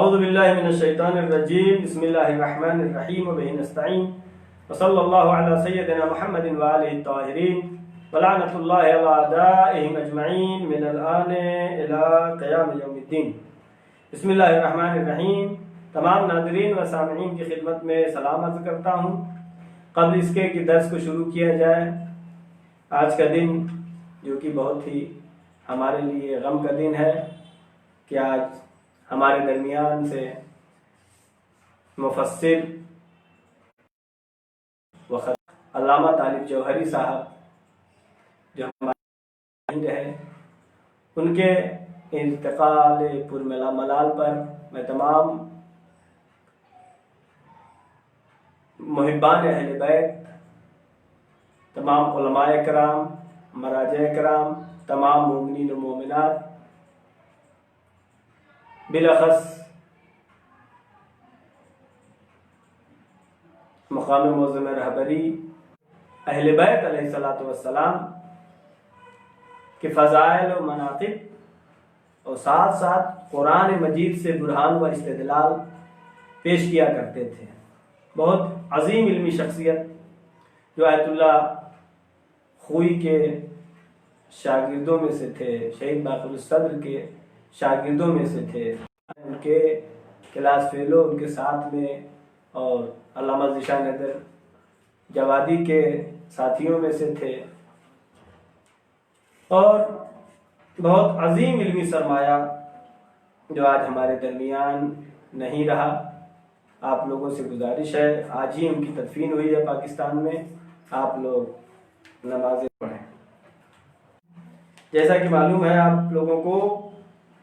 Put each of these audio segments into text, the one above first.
اعوذ باللہ من الشیطان الرجیم بسم اللہ الرحمن الرحیم وبہ نستعین وصلی اللہ علی سیدنا محمد وآلہ الطاہرین ولعنۃ اللہ علی اعدائہم اجمعین من الآن الی قیام یوم الدین۔ بسم اللہ الرحمن الرحیم۔ تمام ناظرین و سامعین کی خدمت میں سلام عرض کرتا ہوں۔ قبل اس کے کہ درس کو شروع کیا جائے، آج کا دن جو کہ بہت ہی ہمارے لیے غم کا دن ہے کہ آج ہمارے درمیان سے مفسر وقت علامہ طالب جوہری صاحب جو ہمارے رہے، ان کے انتقال پرملال پر میں تمام محبان اہل بیت، تمام علماء کرام، مراجع کرام، تمام مومنین و مومنات، بالاخص مقام معظم رہبری اہل بیت علیہ السلام کے فضائل و مناقب اور ساتھ ساتھ قرآن مجید سے برہان و استدلال پیش کیا کرتے تھے۔ بہت عظیم علمی شخصیت جو آیت اللہ خوئی کے شاگردوں میں سے تھے، شہید باقر الصدر کے شاگردوں میں سے تھے، ان کے کلاس فیلو ان کے ساتھ میں، اور علامہ ذیشان حیدر جوادی کے ساتھیوں میں سے تھے، اور بہت عظیم علمی سرمایہ جو آج ہمارے درمیان نہیں رہا۔ آپ لوگوں سے گزارش ہے، آج ہی ان کی تدفین ہوئی ہے پاکستان میں، آپ لوگ نمازیں پڑھیں۔ جیسا کہ معلوم ہے آپ لوگوں کو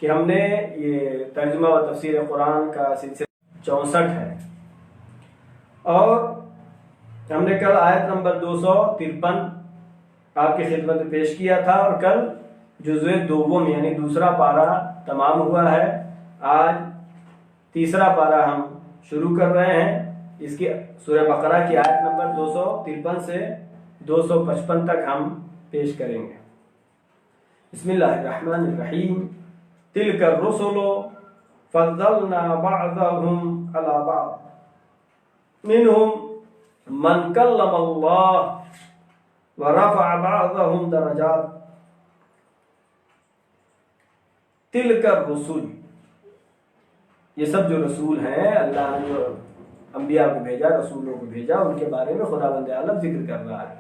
کہ ہم نے یہ ترجمہ و تفسیر قرآن کا سلسلہ 64 ہے، اور ہم نے کل آیت نمبر 253 آپ کی خدمت میں پیش کیا تھا، اور کل جزء دوم یعنی دوسرا پارہ تمام ہوا ہے۔ آج تیسرا پارہ ہم شروع کر رہے ہیں۔ اس کی سورہ بقرہ کی آیت نمبر 253 سے 255 تک ہم پیش کریں گے۔ بسم اللہ الرحمن الرحیم۔ تلک الرسل فضلنا بعضهم على بعض منهم من کلم اللہ ورفع بعضهم درجات۔ تلک الرسل، یہ سب جو رسول ہیں، اللہ نے جو انبیاء کو بھیجا، رسولوں کو بھیجا، ان کے بارے میں خداوند عالم ذکر کر رہا ہے۔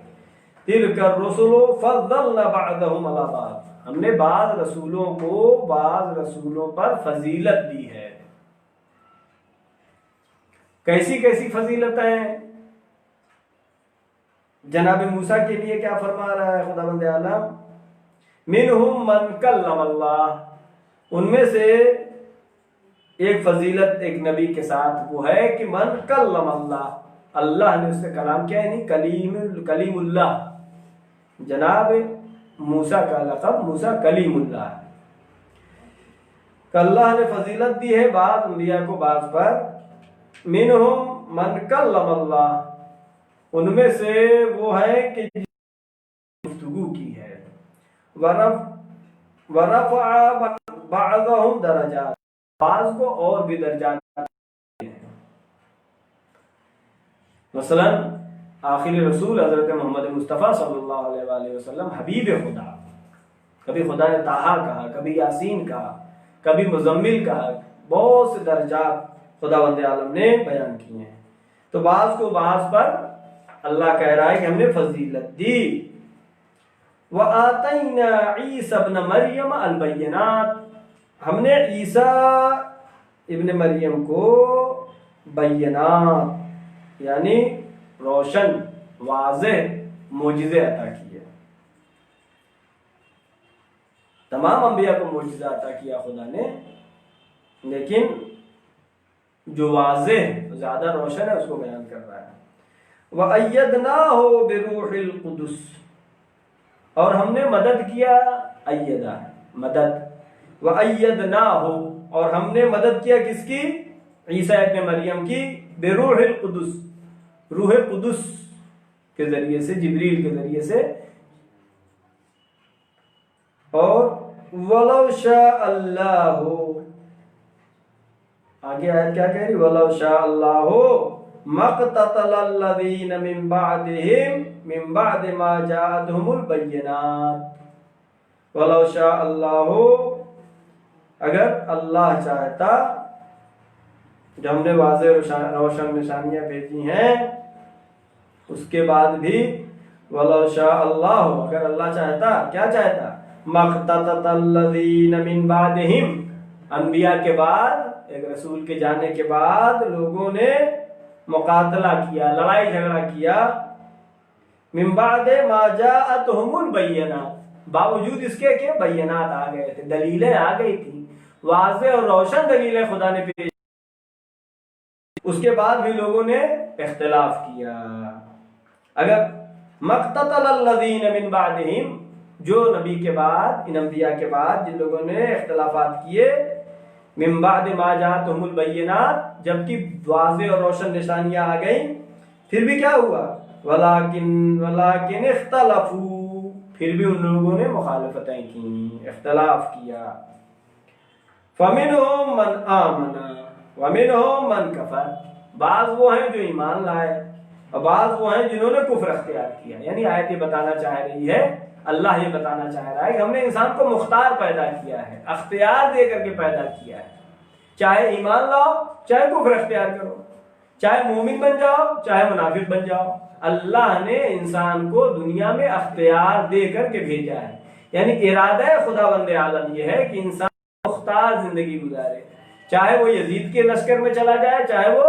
تلک الرسل فضلنا بعضهم على بعض، ہم نے بعض رسولوں کو بعض رسولوں پر فضیلت دی ہے۔ کیسی کیسی فضیلت ہیں؟ جناب موسیٰ کے لیے کیا فرما رہا ہے خداوند عالم؟ منہم من کلم اللہ، ان میں سے ایک فضیلت ایک نبی کے ساتھ وہ ہے کہ من کلم اللہ، اللہ نے اس سے کلام کیا، یعنی کلیم اللہ۔ جناب موسیٰ کا لقب موسیٰ کلیم اللہ ہے کہ اللہ نے فضیلت دی ہے بعض انبیاء کو بعض پر۔ منہم من کلم اللہ، ان میں سے وہ ہے کہ گفتگو کی ہے۔ ورفع بعضهم درجات، بعض کو اور بھی درجات ہیں۔ مثلا آخر رسول حضرت محمد مصطفیٰ صلی اللہ علیہ وآلہ وسلم حبیب خدا، کبھی خدا نے طٰہٰ کہا، کبھی یاسین کہا، کبھی مزمل کہا، بہت سے درجات خداوند عالم نے بیان کیے ہیں۔ تو بعض کو بعض پر اللہ کہہ رہا ہے کہ ہم نے فضیلت دی۔ وَآتَيْنَا عِيسَى ابْنَ مَرْيَمَ الْبَيِّنَاتِ، ہم نے عیسیٰ ابن مریم کو بینات یعنی روشن واضح معجزے عطا کیے۔ تمام انبیاء کو معجزہ عطا کیا خدا نے، لیکن جو واضح زیادہ روشن ہے اس کو بیان کر رہا ہے۔ وَأَيَّدْنَاهُ بِرُوحِ الْقُدُسِ، اور ہم نے مدد کیا، ایدہ مدد، وَأَيَّدْنَاهُ، اور ہم نے مدد کیا کس کی؟ عیسیٰ ابن مریم کی، بِرُوحِ الْقُدُسِ، روح قدس کے ذریعے سے، جبریل کے ذریعے سے۔ اور وَلَوْ شَاءَ اللَّهُ، آگے آیت کیا کہہ رہی؟ وَلَوْ شَاءَ اللَّهُ مَقْتَتَلَ الَّذِينَ مِن بَعْدِ مَا جَاءَتْهُمُ الْبَيِّنَاتُ وَلَوْ شَاءَ اللَّهُ، اگر اللہ چاہتا، جو ہم نے واضح روشن نشانیاں بھیجی ہیں اس کے بعد بھی وَلَوْ شَاءَ اللَّهُ، اگر اللہ چاہتا، کیا چاہتا؟ مَقْتَتَلَ الَّذِينَ مِن بَعْدِهِمْ، انبیاء کے بعد، ایک رسول کے جانے کے بعد لوگوں نے مقاتلہ کیا، لڑائی جھگڑا کیا، من بعد ما جاءتهم البینات، باوجود اس کے کہ بینات آ گئے تھے، دلیلیں آ گئی تھی، واضح اور روشن دلیلیں خدا نے پیش، اس کے بعد بھی لوگوں نے اختلاف کیا۔ اگر مقتتل الذین من بعدہم، جو نبی کے بعد، ان انبیاء کے بعد جن لوگوں نے اختلافات کیے، من بعد ما جاءتهم البینات، جبکہ واضح اور روشن نشانیاں آ گئیں، پھر بھی کیا ہوا؟ وَلَكِنْ اخْتَلَفُوا، پھر بھی ان لوگوں نے مخالفتیں کی، اختلاف کیا۔ فَمِنْهُمْ مَنْ آمَنَ وَمِنْهُمْ مَنْ كَفَرَ، بعض وہ ہیں جو ایمان لائے اور بعض وہ ہیں جنہوں نے کفر اختیار کیا۔ یعنی آیت یہ بتانا چاہ رہی ہے، اللہ یہ بتانا چاہ رہا ہے کہ ہم نے انسان کو مختار پیدا کیا ہے، اختیار دے کر کے پیدا کیا ہے، چاہے ایمان لاؤ چاہے کفر اختیار کرو، چاہے مومن بن جاؤ چاہے منافق بن جاؤ، اللہ نے انسان کو دنیا میں اختیار دے کر کے بھیجا ہے۔ یعنی ارادہ خداوند عالم یہ ہے کہ انسان مختار زندگی گزارے، چاہے وہ یزید کے لشکر میں چلا جائے چاہے وہ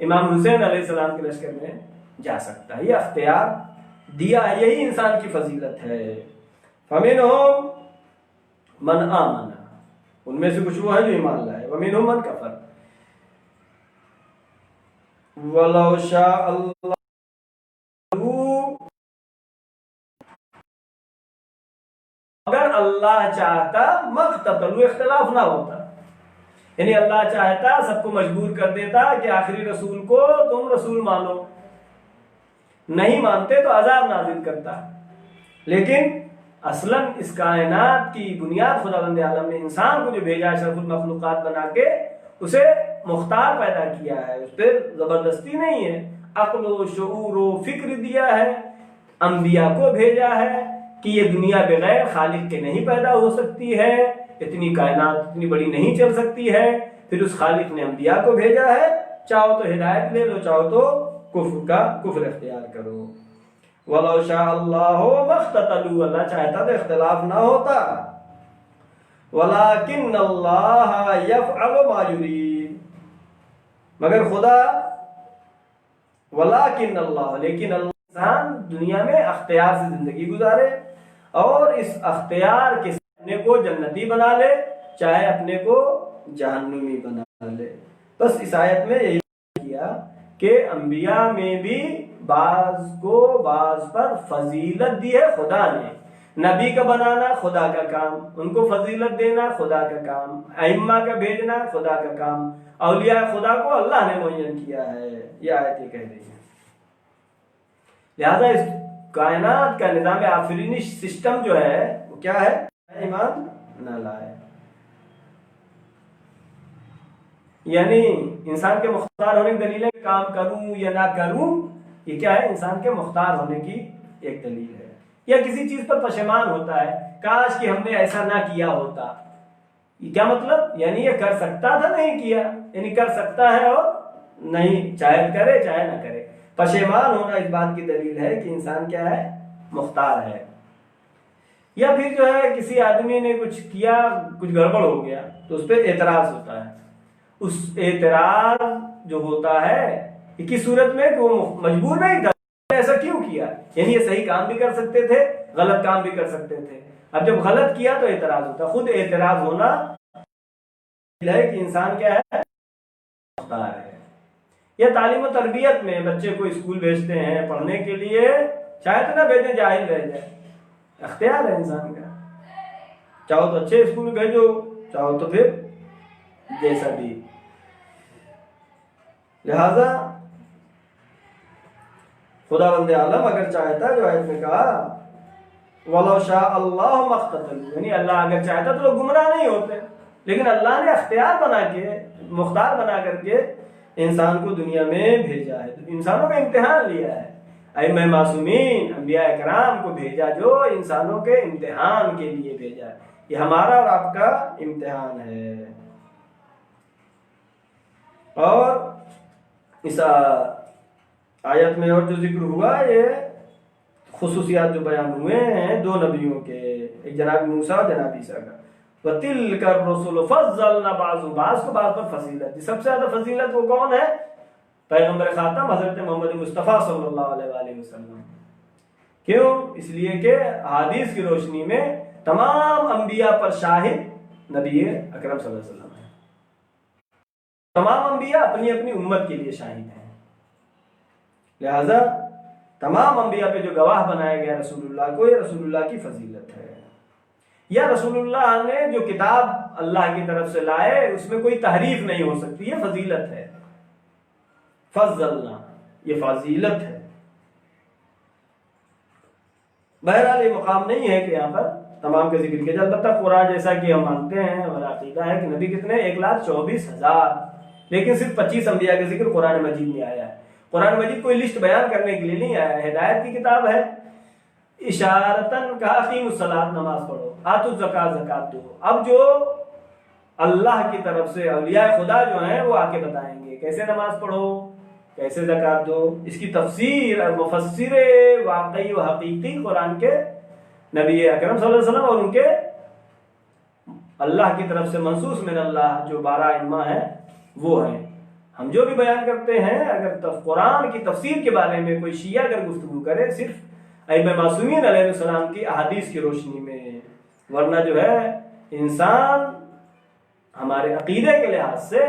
امام حسین علیہ السلام کے لشکر میں جا سکتا ہے، یہ اختیار دیا ہے، یہی انسان کی فضیلت ہے۔ فَمِنْهُمْ مَنْ آمَنَ، ان میں سے کچھ وہ ہے جو ایمان لائے، وَمِنْهُمْ مَنْ كَفَرَ وَلَوْ شَاءَ اللَّهُ، اگر اللہ چاہتا مقتتلوا، اختلاف نہ ہوتا، یعنی اللہ چاہتا سب کو مجبور کر دیتا کہ آخری رسول کو تم رسول مانو، نہیں مانتے تو عذاب نازل کرتا، لیکن اصلاً اس کائنات کی بنیاد خداوند عالم نے انسان کو جو بھیجا ہے اشرف المخلوقات بنا کے، اسے مختار پیدا کیا ہے، اس پہ زبردستی نہیں ہے، عقل و شعور و فکر دیا ہے، انبیاء کو بھیجا ہے کہ یہ دنیا بغیر خالق کے نہیں پیدا ہو سکتی ہے، اتنی کائنات اتنی بڑی نہیں چل سکتی ہے، پھر اس خالق نے انبیاء کو بھیجا ہے، چاہو تو ہدایت لے لو چاہو تو کفر اختیار کرو۔ وَلَوْ شَاءَ اللَّهُ مَا اخْتَتَلُوا، اللہ چاہتا تو اختلاف نہ ہوتا، وَلَكِنَّ اللَّهَ يَفْعَلُ مَا يُرِيدُ، مگر خدا، وَلَكِنَّ اللَّهَ، لیکن اللہ انسان دنیا میں اختیار سے زندگی گزارے اور اس اختیار کے اپنے کو جنتی بنا لے چاہے اپنے کو جہنمی بنا لے۔ بس اس آیت میں یہی کیا کہ انبیاء میں بھی بعض کو بعض پر فضیلت دی ہے خدا نے، نبی کا بنانا خدا کا کام، ان کو فضیلت دینا خدا کا کام، ائمہ کا بھیجنا خدا کا کام، اولیاء خدا کو اللہ نے معین کیا ہے، یہ آیت یہ کہہ رہی ہے۔ لہذا اس کائنات کا نظام آفرینی سسٹم جو ہے وہ کیا ہے؟ ایمان نہ لائے، یعنی انسان کے مختار ہونے کی دلیل ہے، کام کروں یا نہ کروں، یہ کیا ہے؟ انسان کے مختار ہونے کی ایک دلیل ہے۔ یا کسی چیز پر پشیمان ہوتا ہے، کاش کہ ہم نے ایسا نہ کیا ہوتا، یہ کیا مطلب؟ یعنی یہ کر سکتا تھا نہیں کیا، یعنی کر سکتا ہے اور نہیں، چاہے کرے چاہے نہ کرے، پشیمان ہونا اس بات کی دلیل ہے کہ انسان کیا ہے؟ مختار ہے۔ یا پھر جو ہے کسی آدمی نے کچھ کیا، کچھ گڑبڑ ہو گیا تو اس پہ اعتراض ہوتا ہے، اس اعتراض جو ہوتا ہے کی صورت میں کہ وہ مجبور نہیں تھا، ایسا کیوں کیا، یعنی یہ صحیح کام بھی کر سکتے تھے غلط کام بھی کر سکتے تھے، اب جب غلط کیا تو اعتراض ہوتا، خود اعتراض ہونا ہے کہ انسان کیا ہے؟ مختار ہے۔ یا تعلیم و تربیت میں بچے کو اسکول بھیجتے ہیں پڑھنے کے لیے، شاید نہ بھیجیں جاہل رہ جائے، اختیار ہے انسان کا، چاہو تو اچھے اسکول میں بھیجو چاہو تو پھر جیسا بھی۔ لہذا خداوند عالم اگر چاہتا، جو آیت میں کہا وَلَوْ شَاءَ اللَّهُ مَا اخْتَتَلُوا، یعنی اللہ اگر چاہتا تو لوگ گمراہ نہیں ہوتے، لیکن اللہ نے اختیار بنا کے، مختار بنا کر کے انسان کو دنیا میں بھیجا ہے، انسانوں کا امتحان لیا ہے۔ ائمہ معصومین انبیاء کرام کو بھیجا جو انسانوں کے امتحان کے لیے بھیجا ہے، یہ ہمارا اور آپ کا امتحان ہے۔ اور اس آیت میں اور جو ذکر ہوا، یہ خصوصیات جو بیان ہوئے ہیں دو نبیوں کے، ایک جناب موسیٰ اور جناب عیسیٰ کا۔ وَتِلْكَ الرُّسُلُ فَضَّلْنَا بَعْضُهُم بعض کو بعض پر فضیلت دی۔ سب سے زیادہ فضیلت وہ کون ہے؟ پیغمبر خاتم حضرت محمد مصطفیٰ صلی اللہ علیہ وآلہ وسلم۔ کیوں؟ اس لیے کہ احادیث کی روشنی میں تمام انبیاء پر شاہد نبی اکرم صلی اللہ علیہ وسلم ہے۔ تمام انبیاء اپنی اپنی امت کے لیے شاہد ہیں، لہذا تمام انبیاء پہ جو گواہ بنایا گیا رسول اللہ کو، یہ رسول اللہ کی فضیلت ہے۔ یا رسول اللہ نے جو کتاب اللہ کی طرف سے لائے اس میں کوئی تحریف نہیں ہو سکتی، یہ فضیلت ہے۔ فضلنا، یہ فضیلت ہے۔ بہرحال یہ مقام نہیں ہے کہ یہاں پر تمام کا ذکر کیا جائے، البتہ قرآن جیسا کہ ہم مانتے ہیں، ہمارا عقیدہ ہے کہ نبی کتنے 1,24,000، لیکن صرف 25 انبیاء کا ذکر قرآن مجید میں آیا ہے۔ قرآن مجید کوئی لسٹ بیان کرنے کے لیے نہیں آیا ہے، ہدایت کی کتاب ہے۔ اشارتاً کہا اقیموا الصلاۃ، نماز پڑھو، آتوا الزکوٰۃ، زکات دو۔ اب جو اللہ کی طرف سے اولیاء خدا جو ہیں وہ آ کے بتائیں گے کیسے نماز پڑھو، کیسے زکات دو۔ اس کی تفسیر اور مفسر واقعی و حقیقی قرآن کے نبی اکرم صلی اللہ علیہ وسلم اور ان کے اللہ کی طرف سے منصوص من اللہ جو 12 ائمہ ہیں وہ ہیں۔ ہم جو بھی بیان کرتے ہیں، اگر قرآن کی تفسیر کے بارے میں کوئی شیعہ اگر گفتگو کرے، صرف ائمہ معصومین علیہ السلام کی احادیث کی روشنی میں، ورنہ جو ہے انسان ہمارے عقیدے کے لحاظ سے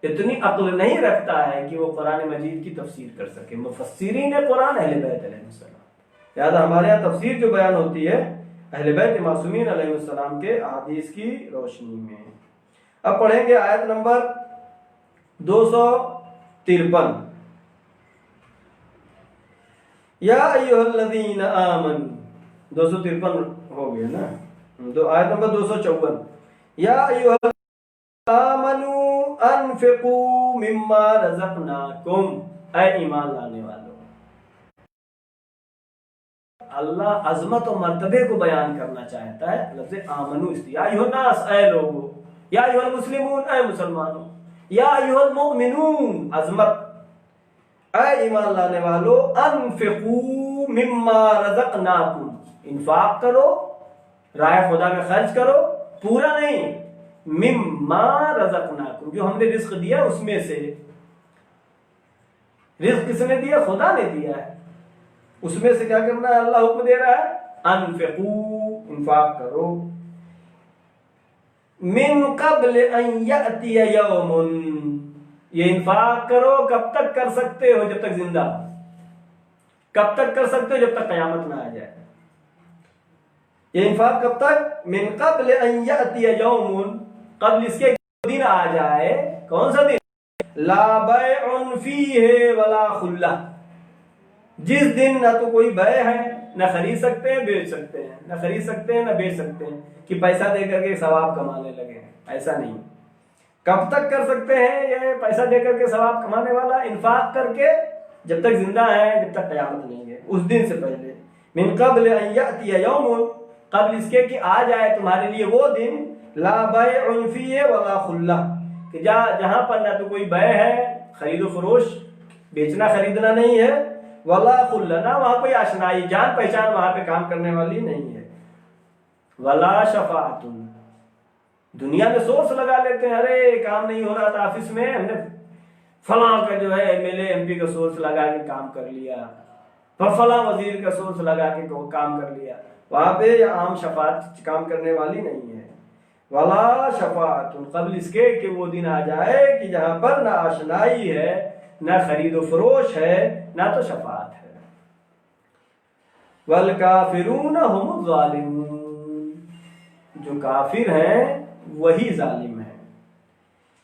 اتنی عقل نہیں رکھتا ہے کہ وہ قرآن مجید کی تفسیر کر سکے۔ مفسرین قرآن اہل بیت علیہ السلام، لہٰذا ہمارے یہاں تفسیر جو بیان ہوتی ہے اہل بیت معصومین علیہ السلام کے احادیث کی روشنی میں۔ اب پڑھیں گے آیت نمبر 253۔ یا ایھا الذین آمنوا، 253 ہو گیا نا، آیت نمبر 254۔ یا ایھا الذین آمنوا انفقوا مما رزقناکم، اے ایمان لانے والو۔ اللہ عظمت و مرتبے کو بیان کرنا چاہتا ہے، لفظ آمنو اس یا ایھا الناس، اے لوگو، یا ایھا المسلمون، اے مسلمانوں، یا ایھا المؤمنون، عظمت، اے ایمان لانے والو، انفقوا مما رزقناکم، انفاق کرو، راہ خدا میں خرچ کرو، پورا نہیں، مما رزقناکم، جو ہم نے رزق دیا اس میں سے۔ رزق کس نے دیا؟ خدا نے دیا ہے، اس میں سے کیا کرنا ہے؟ اللہ حکم دے رہا ہے انفقوا، انفاق کرو، من قبل ان یأتی یوم، یہ انفاق کرو کب تک کر سکتے ہو؟ جب تک زندہ، کب تک کر سکتے ہو؟ جب تک قیامت نہ آ جائے۔ یہ انفاق کب تک؟ من قبل ان یأتی یوم، قبل اس کے دن آ جائے۔ کون سا دن؟ لا بیع فیہ ولا خلہ، جس دن نہ تو کوئی بیع ہے، نہ خرید سکتے ہیں بیچ سکتے ہیں، نہ خرید سکتے ہیں نہ بیچ سکتے ہیں کہ پیسہ دے کر کے ثواب کمانے لگے، ایسا نہیں۔ کب تک کر سکتے ہیں یہ پیسہ دے کر کے ثواب کمانے والا؟ انفاق کر کے جب تک زندہ ہے، جب تک قیامت نہیں ہے، اس دن سے پہلے۔ من قبل ان یأتی یوم، قبل اس کے کہ آ جائے تمہارے لیے وہ دن، لا بیع فیہ ولا خلہ، کہ جہاں پر نہ تو کوئی بیع ہے، خرید و فروش، بیچنا خریدنا نہیں ہے، ولا خلہ، نہ وہاں کوئی آشنائی، جان پہچان وہاں پہ کام کرنے والی نہیں ہے، ولا شفاعت، دنیا میں سورس لگا لیتے ہیں، ارے کام نہیں ہو رہا تھا آفس میں، ہم نے فلاں کا جو ہے M L A M P کا سورس لگا کے کام کر لیا، فلاں وزیر کا سورس لگا کے کام کر لیا، وہاں پہ عام شفاعت کام کرنے والی نہیں ہے۔ ولا شفاعت، قبل اس کے کہ وہ دن آ جائے کہ جہاں پر نہ آشنائی ہے، نہ خرید و فروش ہے، نہ تو شفاعت ہے۔ والکافرون هم الظالمون، جو کافر ہیں وہی ظالم ہیں۔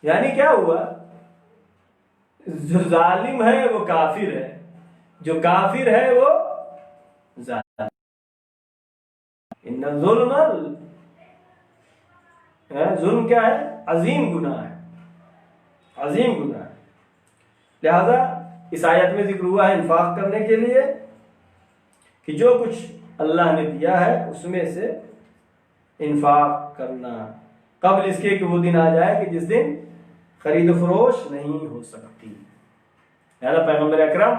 یعنی کیا ہوا؟ جو ظالم ہے وہ کافر ہے، جو کافر ہے وہ ظالم۔ ان الظلم ظلم کیا ہے؟ عظیم گناہ ہے، عظیم گناہ ہے۔ لہذا اس آیت میں ذکر ہوا ہے انفاق کرنے کے لیے کہ جو کچھ اللہ نے دیا ہے اس میں سے انفاق کرنا، قبل اس کے کہ وہ دن آ جائے کہ جس دن خرید و فروش نہیں ہو سکتی۔ لہذا پیغمبر اکرم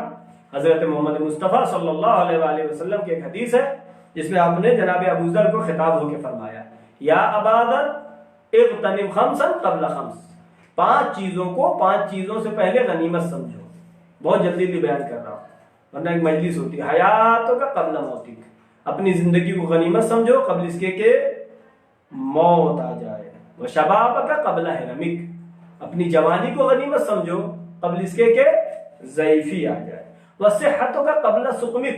حضرت محمد مصطفیٰ صلی اللہ علیہ وآلہ وسلم کی ایک حدیث ہے جس میں آپ نے جناب ابو ذر کو خطاب ہو کے فرمایا، یا ابا ذر اغتنم خمسا قبل خمس، 5 چیزوں کو 5 چیزوں سے پہلے غنیمت سمجھو۔ بہت جلدی بیان کر رہا ہوں ورنہ ایک مجلس ہوتی ہے۔ حیاتوں کا قبل موتک، اپنی زندگی کو غنیمت سمجھو قبل اس کے کہ موت آ جائے۔ وشباب کا قبل حرمک، اپنی جوانی کو غنیمت سمجھو قبل اس کے کہ ضعیفی آ جائے۔ وصحتوں کا قبل سقمک،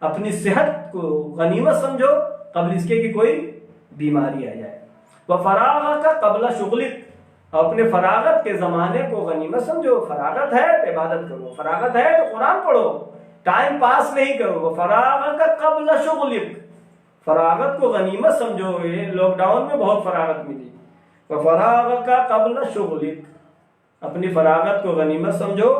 اپنی صحت کو غنیمت سمجھو قبل اس کے کہ کوئی بیماری آ جائے۔ وفراغ کا قبل شغلک، اپنے فراغت کے زمانے کو غنیمت سمجھو۔ فراغت ہے تو عبادت کرو، فراغت ہے تو قرآن پڑھو، ٹائم پاس نہیں کرو۔ وفراغ کا قبل شغلک، فراغت کو غنیمت سمجھو۔ یہ لاک ڈاؤن میں بہت فراغت ملی۔ وفراغ کا قبل شغلک، اپنی فراغت کو غنیمت سمجھو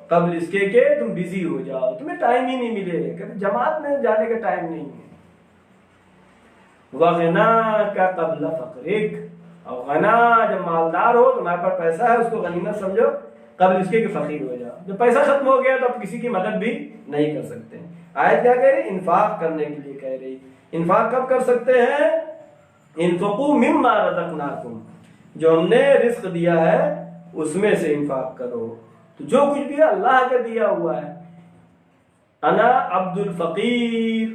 قبل اس کے کہ تم بزی ہو جاؤ، تمہیں ٹائم ہی نہیں ملے، کبھی جماعت میں جانے کا ٹائم نہیں ہے۔ وغنا کا قبل فقرک، اور غنا جب مالدار ہو تمہارے پاس پیسہ ہے اس کو غنیمت سمجھو قبل اس کے کہ فقیر ہو جاؤ۔ جب پیسہ ختم ہو گیا تو اب کسی کی مدد بھی نہیں کر سکتے۔ آیت کیا کہہ رہی؟ انفاق کرنے کے لیے کہہ رہی۔ انفاق کب کر سکتے ہیں؟ انفقوا مما رزقناکم، جو ہم نے رزق دیا ہے اس میں سے انفاق کرو۔ تو جو کچھ بھی ہے اللہ کا دیا ہوا ہے۔ انا عبد الفقیر،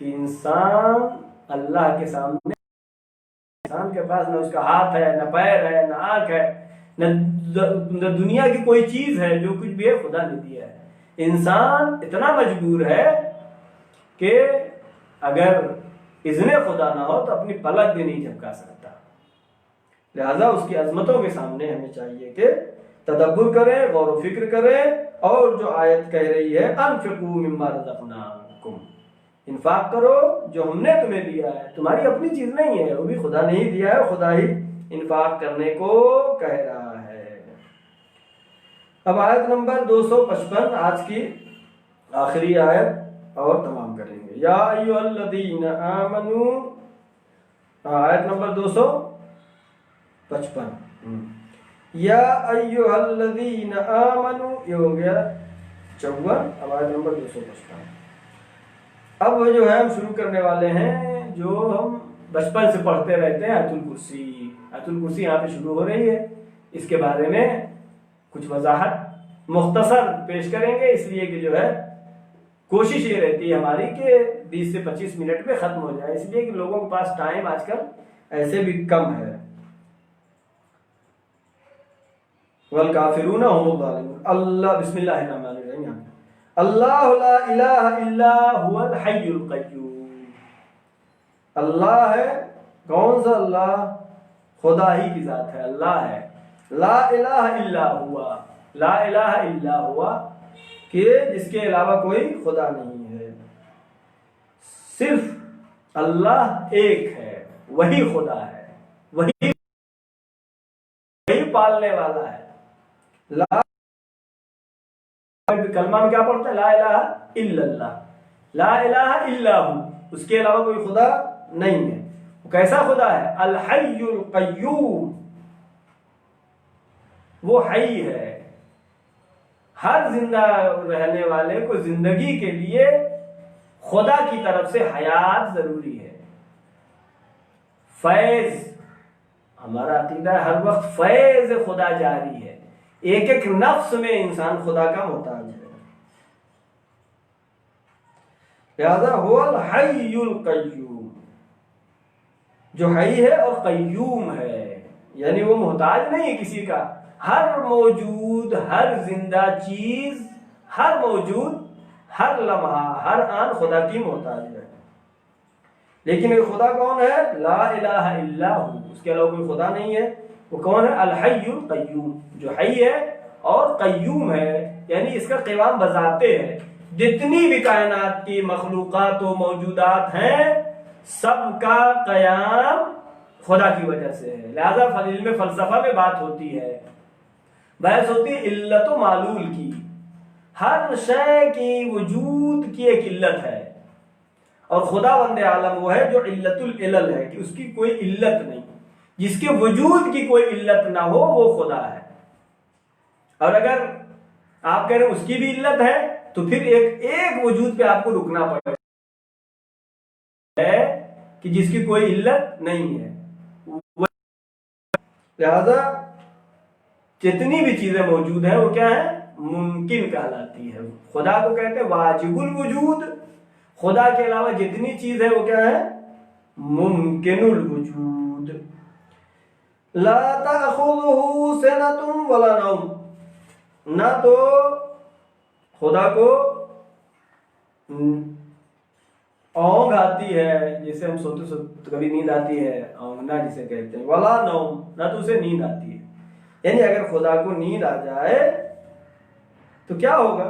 کہ انسان اللہ کے سامنے، انسان کے پاس نہ اس کا ہاتھ ہے، نہ پیر ہے، نہ آنکھ ہے، نہ دنیا کی کوئی چیز ہے، جو کچھ بھی ہے خدا نے دیا ہے۔ انسان اتنا مجبور ہے کہ اگر اذن خدا نہ ہو تو اپنی پلک بھی نہیں جھپکا سکتا۔ لہذا اس کی عظمتوں کے سامنے ہمیں چاہیے کہ تدبر کریں، غور و فکر کریں، اور جو آیت کہہ رہی ہے انفقوا مما رزقناکم، انفاق کرو جو ہم نے تمہیں دیا ہے، تمہاری اپنی چیز نہیں ہے، وہ بھی خدا نے ہی دیا ہے، خدا ہی انفاق کرنے کو کہہ رہا ہے۔ اب آیت نمبر 255 آج کی آخری آیت اور تمام کریں گے۔ یا ایھا الذین آمنوا، آیت نمبر 255، یا ایھا الذین آمنوا، یہ ہو گیا 54، اب آیت نمبر 255۔ اب وہ جو ہے ہم شروع کرنے والے ہیں جو ہم بچپن سے پڑھتے رہتے ہیں، آیت الکرسی۔ آیت الکرسی یہاں پہ شروع ہو رہی ہے، اس کے بارے میں کچھ وضاحت مختصر پیش کریں گے، اس لیے کہ جو ہے کوشش یہ رہتی ہے ہماری کہ 20 سے 25 منٹ میں ختم ہو جائے، اس لیے کہ لوگوں کے پاس ٹائم آج کل ایسے بھی کم ہے۔ والکافرون هم الظالمون۔ اللہ، بسم اللہ الرحمن الرحیم، اللہ لا الہ الا هو الحی القیوم، اللہ ہے، کون سا اللہ؟ خدا ہی کی ذات ہے، اللہ ہے، لا الہ الا ہوا، لا الہ الا ہوا، کہ جس کے علاوہ کوئی خدا نہیں ہے، صرف اللہ ایک ہے، وہی خدا ہے، وہی پالنے والا ہے۔ لا کلمہ میں کیا پڑھتا ہے؟ لا الہ الا اللہ، لا الہ الا ہو، اس کے علاوہ کوئی خدا نہیں ہے۔ وہ کیسا خدا ہے؟ الحی القیوم، وہ حی ہے، ہر زندہ رہنے والے کو زندگی کے لیے خدا کی طرف سے حیات ضروری ہے، فیض، ہمارا عقیدہ ہر وقت فیض خدا جاری ہے، ایک ایک نفس میں انسان خدا کا محتاج ہے۔ لہذا هو الحی القیوم، جو حی ہے اور قیوم ہے، یعنی وہ محتاج نہیں ہے کسی کا، ہر موجود، ہر زندہ چیز، ہر موجود، ہر لمحہ، ہر آن خدا کی محتاج ہے۔ لیکن یہ خدا کون ہے؟ لا الہ الا ہو، اس کے علاوہ کوئی خدا نہیں ہے۔ وہ کون ہے؟ الحی القیوم، جو حی ہے اور قیوم ہے، یعنی اس کا قیام بذاتے ہے۔ جتنی بھی کائنات کی مخلوقات و موجودات ہیں، سب کا قیام خدا کی وجہ سے ہے. لہذا علم فلسفہ میں بات ہوتی ہے، بحث ہوتی ہے علت و معلول کی. ہر شے کی وجود کی ایک علت ہے، اور خدا بند عالم وہ ہے جو علت العلل ہے، کہ اس کی کوئی علت نہیں. جس کے وجود کی کوئی علت نہ ہو وہ خدا ہے. اور اگر آپ کہہ رہے ہیں اس کی بھی علت ہے تو پھر ایک وجود پہ آپ کو رکنا پڑے ہے کہ جس کی کوئی علت نہیں ہے. لہذا جتنی بھی چیزیں موجود ہیں وہ کیا ہے؟ ممکن کہلاتی ہے. خدا کو کہتے ہیں واجب الوجود. خدا کے علاوہ جتنی چیز ہے وہ کیا ہے؟ ممکن الوجود. لا تأخذه سنة ولا نوم. نہ تو خدا کو اونگ آتی ہے، جسے ہم سوتے سوتے کبھی نیند آتی ہے، اونگنا جسے کہتے ہیں. ولا نوم، نہ تو اسے نیند آتی ہے. یعنی اگر خدا کو نیند آ جائے تو کیا ہوگا؟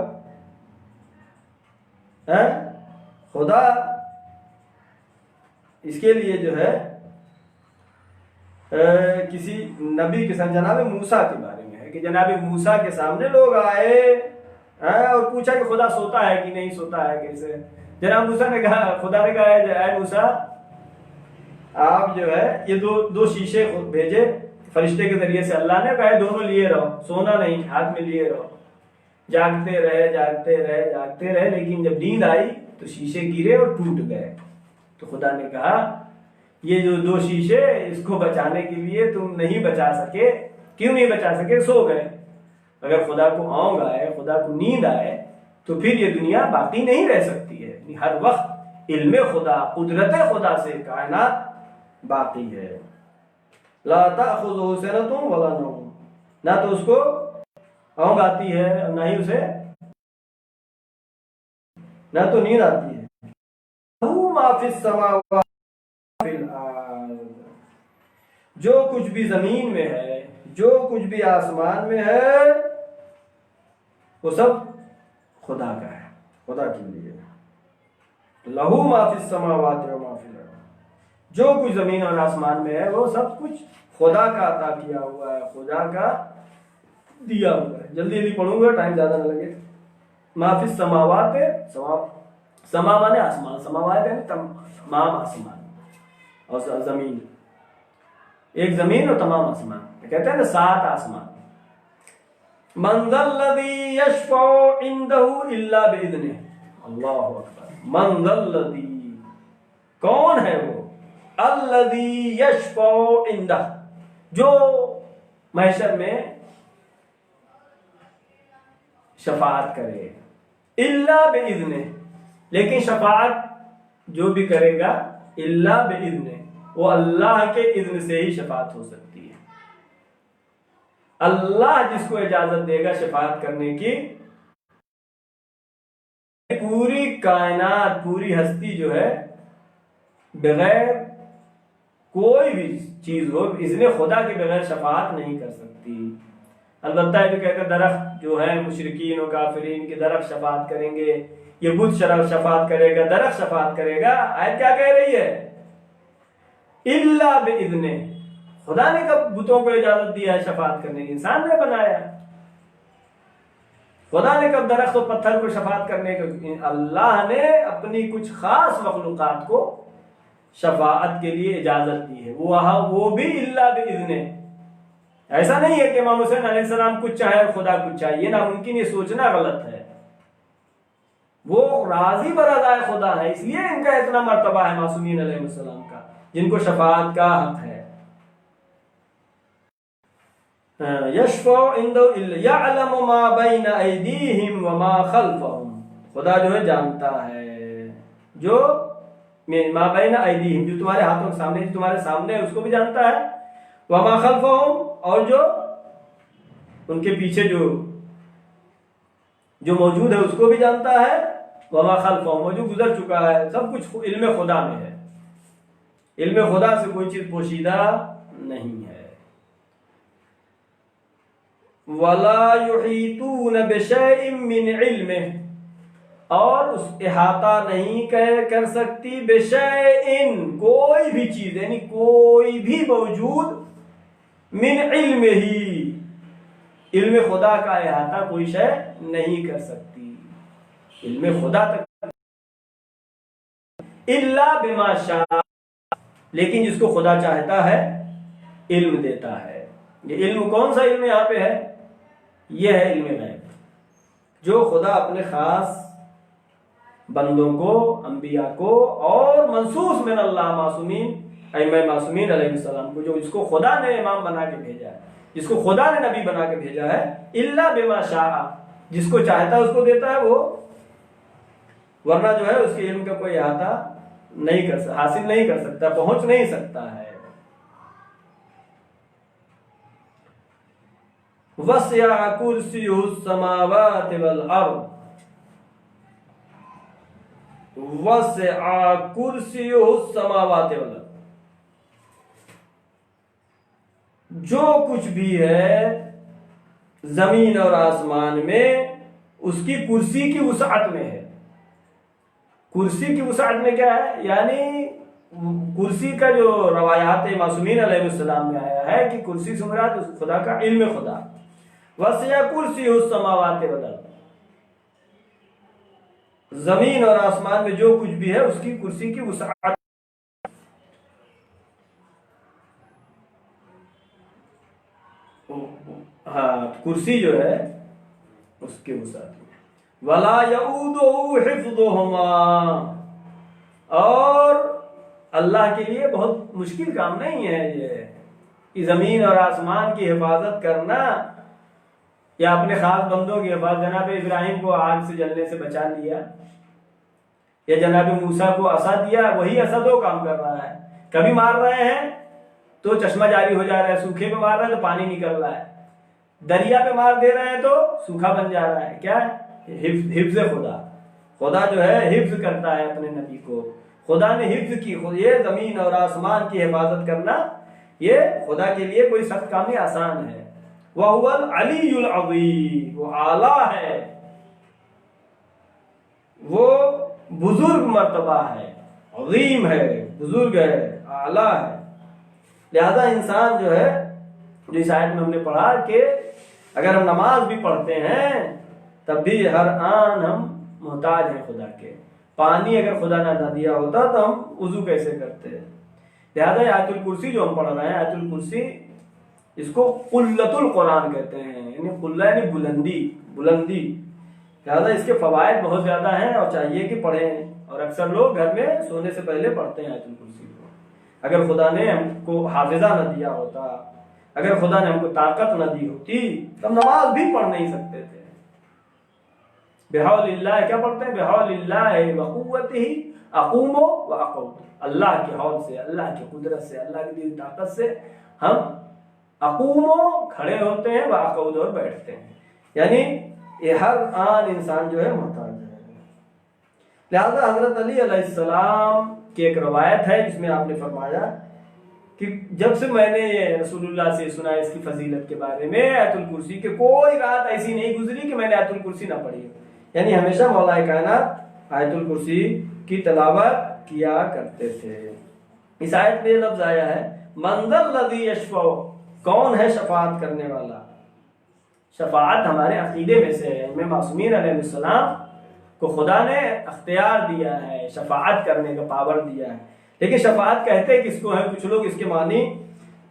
خدا اس کے لیے جو ہے کسی نبی کے ساتھ جناب موسیٰ کے بارے میں ہے کہ جناب موسیٰ کے سامنے لوگ آئے اور پوچھا کہ خدا سوتا ہے کہ نہیں سوتا ہے کیسے. جناب موسیٰ نے کہا، خدا نے کہا اے موسیٰ آپ جو ہے یہ دو شیشے خود بھیجے فرشتے کے ذریعے سے اللہ نے کہا دونوں لیے رہو، سونا نہیں، ہاتھ میں لیے رہو. جاگتے رہے لیکن جب نیند آئی تو شیشے گرے اور ٹوٹ گئے. تو خدا نے کہا یہ جو دو شیشے اس کو بچانے کے لیے تم نہیں بچا سکے. کیوں نہیں بچا سکے؟ سو گئے. اگر خدا کو اونگ آئے، خدا کو نیند آئے تو پھر یہ دنیا باقی نہیں رہ سکتی ہے. ہر وقت علم خدا، قدرت خدا سے کائنات باقی ہے. لا تأخذہ سنۃ ولا نوم. نہ تو اس کو اونگ آتی ہے اور نہ ہی اسے نہ تو نیند آتی ہے. ما فی السماوات فی الارض. جو کچھ بھی زمین میں ہے، جو کچھ بھی آسمان میں ہے، وہ سب خدا کا ہے، خدا کے لیے. لہو ما فی السماوات و ما فی الارض. جو کچھ زمین اور آسمان میں ہے وہ سب کچھ خدا کا عطا کیا ہوا ہے، خدا کا دیا ہوا ہے. جلدی پڑھوں گا ٹائم زیادہ نہ لگے. ما فی السماوات، سما مانے آسمان، سماوات یعنی تمام آسمان اور زمین. ایک زمین اور تمام آسمان کہتے ہیں نا 7 آسمان. من ذا الذی یشفع عندہ الا باذنہ. اللہ اکبر. من ذا الذی، کون ہے وہ؟ الذی یشفع عندہ، جو محشر میں شفاعت کرے. الا باذنہ، لیکن شفاعت جو بھی کرے گا الا باذنہ، وہ اللہ کے اذن سے ہی شفاعت ہو سکتی ہے. اللہ جس کو اجازت دے گا شفاعت کرنے کی. پوری کائنات، پوری ہستی جو ہے بغیر کوئی بھی چیز ہو اذن خدا کے بغیر شفاعت نہیں کر سکتی. البتہ یہ کہتے ہیں درخت جو ہے مشرکین و کافرین کے درخت شفاعت کریں گے، یہ بت شفاعت کرے گا، درخت شفاعت کرے گا. آیت کیا کہہ رہی ہے؟ الا باذن. خدا نے کب بتوں کو اجازت دیا ہے شفاعت کرنے کی؟ انسان نے بنایا. خدا نے کب درخت و پتھر کو شفاعت کرنے کی؟ اللہ نے اپنی کچھ خاص مخلوقات کو شفاعت کے لیے اجازت دی ہے، وہ بھی الا باذن. ایسا نہیں ہے کہ امام حسین علیہ السلام کچھ چاہے اور خدا کچھ چاہیے، ناممکن. یہ سوچنا غلط ہے. وہ راضی برضا خدا ہے، اس لیے ان کا اتنا مرتبہ ہے معصومین علیہ السلام کا، جن کو شفاعت کا حق ہے. یشفع عنده الا یعلم ما بین ایدیہم وما خلفہم. خدا جو ہے جانتا ہے جو ما بین ایدیہم، جو تمہارے ہاتھوں کے سامنے، جو تمہارے سامنے ہے اس کو بھی جانتا ہے. وما خلفہم، اور جو ان کے پیچھے جو موجود ہے اس کو بھی جانتا ہے. وما خلفہم، وہ جو گزر چکا ہے، سب کچھ علم خدا میں ہے. علم خدا سے کوئی چیز پوشیدہ نہیں ہے. وَلَا يُحِيطُونَ بِشَيْءٍ مِّنْ عِلْمِهِ، اور اس احاطہ نہیں کر سکتی بشیء کوئی بھی چیز، یعنی کوئی بھی موجود، من علم ہی علم خدا کا احاطہ کوئی شے نہیں کر سکتی، علم خدا تک الا بما شاء، لیکن جس کو خدا چاہتا ہے علم دیتا ہے۔ یہ علم کون سا علم یہاں پہ ہے؟ یہ ہے علم غیب، جو خدا اپنے خاص بندوں کو، انبیاء کو، اور منصوص من اللہ معصومین، ائمہ معصومین علیہ السلام کو، جو اس کو خدا نے امام بنا کے بھیجا ہے، جس کو خدا نے نبی بنا کے بھیجا ہے، الا بما شاء، جس کو چاہتا ہے اس کو دیتا ہے وہ، ورنہ جو ہے اس کے علم کا کوئی احاطہ نہیں کر سکتا، حاصل نہیں کر سکتا، پہنچ نہیں سکتا ہے۔ وسع کرسیہ السماوات والارض، وسع کرسیہ السماوات والارض، جو کچھ بھی ہے زمین اور آسمان میں اس کی کرسی کی وسعت میں ہے۔ کرسی کی وسعت میں کیا ہے؟ یعنی کرسی کا جو روایات معصومین علیہ السلام میں آیا ہے کہ کرسی سے مراد خدا کا علم خدا، وسع کرسی السماوات والارض، زمین اور آسمان میں جو کچھ بھی ہے اس کی کرسی کی وسعت، ہاں کرسی جو ہے اس کے وسعت میں، ولا یعودہ حفظہما، اور اللہ کے لیے بہت مشکل کام نہیں ہے یہ کہ زمین اور آسمان کی حفاظت کرنا، یا اپنے خاص بندوں کی حفاظت۔ جناب ابراہیم کو آگ سے جلنے سے بچا لیا، یا جناب موسیٰ کو عصا دیا، وہی عصا دو کام کر رہا ہے، کبھی مار رہے ہیں تو چشمہ جاری ہو جا رہا ہے، سوکھے پہ مار رہا ہے تو پانی نکل رہا ہے، دریا پہ مار دے رہے ہیں تو سوکھا بن جا رہا ہے۔ کیا ہے؟ حفظ خدا، خدا جو ہے حفظ کرتا ہے اپنے نبی کو، خدا نے حفظ کی، یہ زمین اور آسمان کی حفاظت کرنا یہ خدا کے لیے کوئی سخت کام نہیں، آسان ہے۔ وَهُوَ الْعَلِيُّ الْعَظِيمُ، وہ اعلیٰ ہے، وہ بزرگ مرتبہ ہے، عظیم ہے، بزرگ ہے، اعلیٰ ہے۔ لہذا انسان جو ہے، جو اس آیت میں ہم نے پڑھا کہ اگر ہم نماز بھی پڑھتے ہیں تب بھی ہر آن ہم محتاج ہیں خدا کے، پانی اگر خدا نہ دیا ہوتا تو ہم وضو کیسے کرتے ہیں؟ لہذا آیت الکرسی جو ہم پڑھ رہے ہیں، آیت الکرسی اس کو قلۃ القرآن کہتے ہیں، یعنی قلہ یعنی بلندی، لہذا اس کے فوائد بہت زیادہ ہیں اور چاہیے کہ پڑھیں، اور اکثر لوگ گھر میں سونے سے پہلے پڑھتے ہیں آیت الکرسی کو۔ اگر خدا نے ہم کو حافظہ نہ دیا ہوتا، اگر خدا نے ہم کو طاقت نہ دی ہوتی تو ہم نماز بھی پڑھ نہیں سکتے تھے۔ بحول اللہ کیا پڑھتے ہیں؟ بحول اللہ وقوتہ اقوم واقعد، اللہ کے حول سے، اللہ کی قدرت سے، اللہ کی دی طاقت سے ہم اقوم کھڑے ہوتے ہیں، واقعد اور بیٹھتے ہیں، یعنی یہ ہر آن انسان جو ہے محتاج ہے۔ لہذا حضرت علی علیہ السلام کی ایک روایت ہے جس میں آپ نے فرمایا کہ جب سے میں نے یہ رسول اللہ سے سنا اس کی فضیلت کے بارے میں، آیت الکرسی کے کوئی رات ایسی نہیں گزری کہ میں نے آیت الکرسی نہ پڑھی، یعنی ہمیشہ مولا کائنات آیت الکرسی کی تلاوت کیا کرتے تھے۔ اس آیت میں یہ لفظ آیا ہے من ذا الذی یشفع، کون ہے شفاعت کرنے والا؟ شفاعت ہمارے عقیدے میں سے ہے، امام معصومین علیہ السلام کو خدا نے اختیار دیا ہے، شفاعت کرنے کا پاور دیا ہے، لیکن شفاعت کہتے کس کو ہے؟ کچھ لوگ اس کے معنی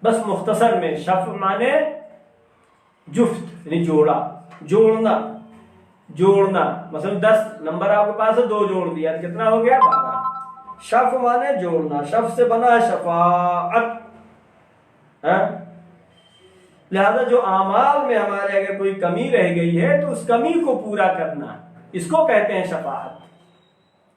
بس مختصر میں، شفع معنی جفت یعنی جوڑنا، مثلا 10 نمبر آپ کے پاس ہے، 2 جوڑ دیا کتنا ہو گیا؟ 12۔ شفع معنی جوڑنا، شفع سے بنا ہے شفاعت۔ لہذا جو اعمال میں ہمارے اگر کوئی کمی رہ گئی ہے تو اس کمی کو پورا کرنا، اس کو کہتے ہیں شفاعت،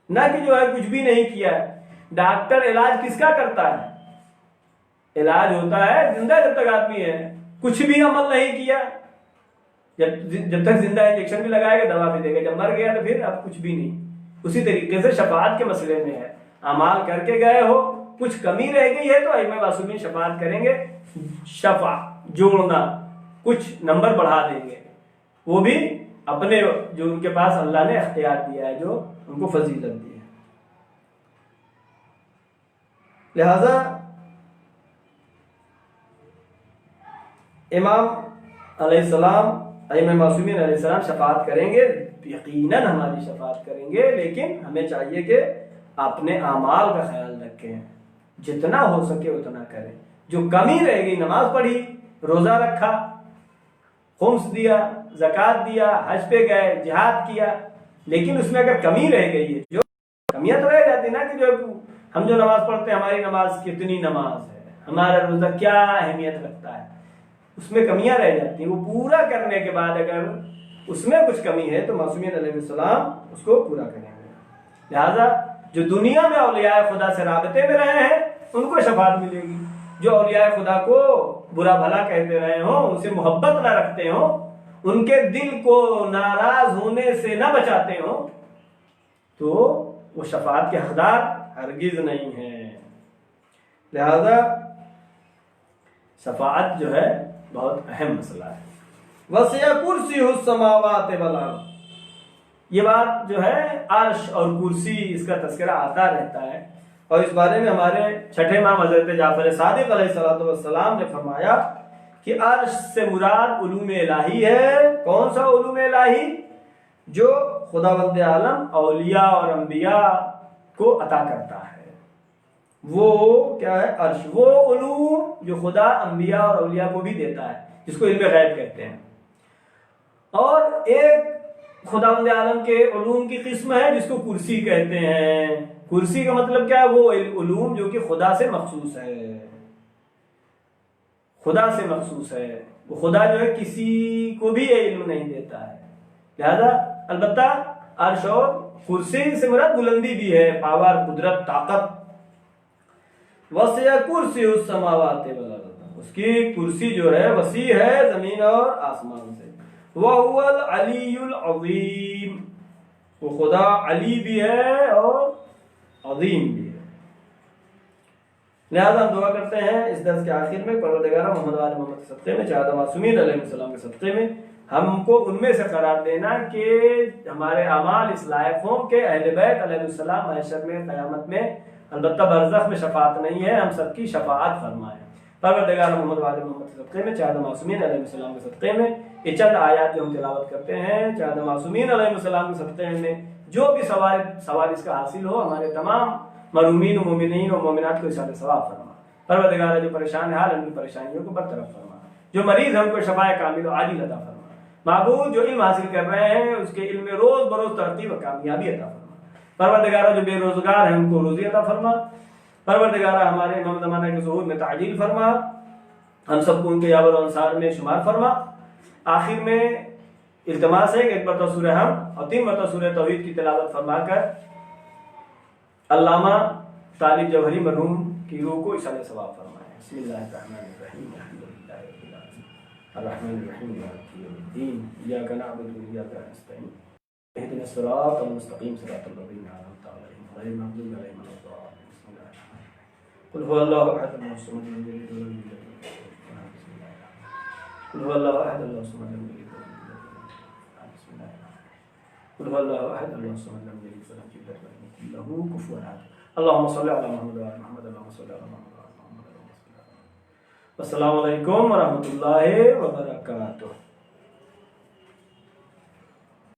نہ کہ جو ہے کچھ بھی نہیں کیا ہے۔ ڈاکٹر علاج کس کا کرتا ہے؟ علاج ہوتا ہے زندہ جب تک آدمی ہے، کچھ بھی عمل نہیں کیا، جب تک زندہ انجیکشن بھی لگائے گا، دوا بھی دے گا، جب مر گیا تو پھر اب کچھ بھی نہیں۔ اسی طریقے سے شفاعت کے مسئلے میں ہے، اعمال کر کے گئے ہو، کچھ کمی رہ گئی ہے تو ائمہ معصومین شفاعت کریں گے، شفع جوڑنا، کچھ نمبر بڑھا دیں گے، وہ بھی اپنے جو ان کے پاس اللہ نے اختیار دیا ہے، جو ان کو فضیلت دی ہے۔ لہذا امام علیہ السلام، ائمہ معصومین علیہ السلام شفاعت کریں گے، یقیناً ہماری شفاعت کریں گے، لیکن ہمیں چاہیے کہ اپنے اعمال کا خیال رکھیں، جتنا ہو سکے اتنا کریں۔ جو کمی رہ گئی، نماز پڑھی، روزہ رکھا، خمس دیا، زکوٰۃ دیا، حج پہ گئے، جہاد کیا، لیکن اس میں اگر کمی رہ گئی ہے، جو کمیاں تو رہ جاتی نا، کہ جو ہم جو نماز پڑھتے ہیں، ہماری نماز کتنی نماز ہے، ہمارا روزہ کیا اہمیت رکھتا ہے، اس میں کمیاں رہ جاتی ہیں، وہ پورا کرنے کے بعد اگر اس میں کچھ کمی ہے تو معصومین علیہ السلام اس کو پورا کریں گے۔ لہذا جو دنیا میں اولیاء خدا سے رابطے میں رہے ہیں ان کو شفاعت ملے گی، جو اولیاء خدا کو برا بھلا کہتے رہے ہوں، ان سے محبت نہ رکھتے ہوں، ان کے دل کو ناراض ہونے سے نہ بچاتے ہوں، تو وہ شفاعت کے حقدار ہرگز نہیں ہیں۔ لہذا شفاعت جو ہے بہت اہم مسئلہ ہے۔ وسع کرسیہ السماوات والارض، یہ بات جو ہے عرش اور کرسی، اس کا تذکرہ آتا رہتا ہے، اور اس بارے میں ہمارے چھٹے امام حضرت جعفر صادق علیہ السلام نے فرمایا کہ عرش سے مراد علوم الہی ہے۔ کون سا علوم الہی؟ جو خداوند عالم اولیاء اور انبیاء کو عطا کرتا ہے، وہ کیا ہے؟ عرش، وہ علوم جو خدا انبیاء اور اولیاء کو بھی دیتا ہے، جس کو علم غیب کہتے ہیں۔ اور ایک خداوند عالم کے علوم کی قسم ہے جس کو کرسی کہتے ہیں۔ کرسی کا مطلب کیا ہے؟ وہ علوم جو کہ خدا سے مخصوص ہے، خدا سے مخصوص ہے، وہ خدا جو ہے کسی کو بھی یہ علم نہیں دیتا ہے۔ لہذا البتہ عرش اور کرسی سے مراد بلندی بھی ہے، پاور، قدرت، طاقت۔ وسع کرسی السماوات والارض، اس کی کرسی جو ہے وسیع ہے زمین اور آسمان سے۔ وَهُوَ الْعَلِيُّ الْعَظِيمُ، وہ خدا علی بھی ہے اور عظیم بھی ہے۔ لہذا ہم دعا کرتے ہیں اس درس کے آخر میں، پروردگار محمد وآل محمد کے صدقے میں، چاہدہ معصومین علیہ السلام کے صدقے میں، ہم کو ان میں سے قرار دینا کہ ہمارے اعمال اس لائق ہوں کہ اہل بیت علیہ السلام محشر میں، قیامت میں، البتہ برزخ میں شفاعت نہیں ہے، ہم سب کی شفاعت فرمائے۔ پروردگار محمد وآل محمد کے صدقے میں، چاہدہ معصومین علیہ السلام کے صدقے میں، یہ چند آیات جو ہم تلاوت کرتے ہیں، چاہدہ معصومین علیہ السلام کے صدقے میں جو بھی ثواب اس کا حاصل ہو، ہمارے تمام مرحومین و مومنین و مومنات کو ارشاد ثواب فرما۔ پروردگار جو پریشان حال ان کی پریشانیوں کو برطرف فرما، جو مریض ہم کو شفاء کامل و عاجل عطا فرما۔ معبود جو علم حاصل کر رہے ہیں اس کے علم میں روز بروز ترقی و کامیابی عطا فرما۔ پروردگار جو بے روزگار ہیں ان کو روزی عطا فرما۔ پروردگار ہمارے امام زمانہ کے ظہور میں تعجیل فرما، ہم سب کو ان کے یاور و انصار میں شمار فرما۔ آخر میں التماس ہے کہ ایک مرتبہ سورہ حمد اور 3 مرتبہ سورہ توحید کی تلاوت فرما کر علامہ طالب جوہری مرحوم کی روح کو ایصال ثواب فرمائے۔ بسم اللہ الرحمن الرحیم، الحمدللہ رب العالمین، الرحمن الرحیم، مالک یوم الدین، ایاک نعبد و ایاک نستعین، اهدنا الصراط المستقیم، صراط الذین انعمت علیہم غیر المغضوب علیہم ولا الضالین۔ بسم اللہ الرحمن الرحیم، قل هو اللہ احد اللہ الصمد لم یلد ولم یولد ولم یکن له کفوا احد۔ بسم اللہ الرحمن الرحیم، قل هو اللہ احد اللہ الصمد لم یلد ولم یولد ولم یکن له کفوا احد۔ بسم اللہ الرحمن الرحیم، قل هو اللہ احد اللہ الصمد لم یلد ولم یولد ولم یکن له کفوا احد۔ اللهم صل على محمد وعلى محمد، اللهم صل على محمد وعلى محمد، اللهم صل على محمد۔ السلام علیکم ورحمۃ اللہ وبرکاتہ۔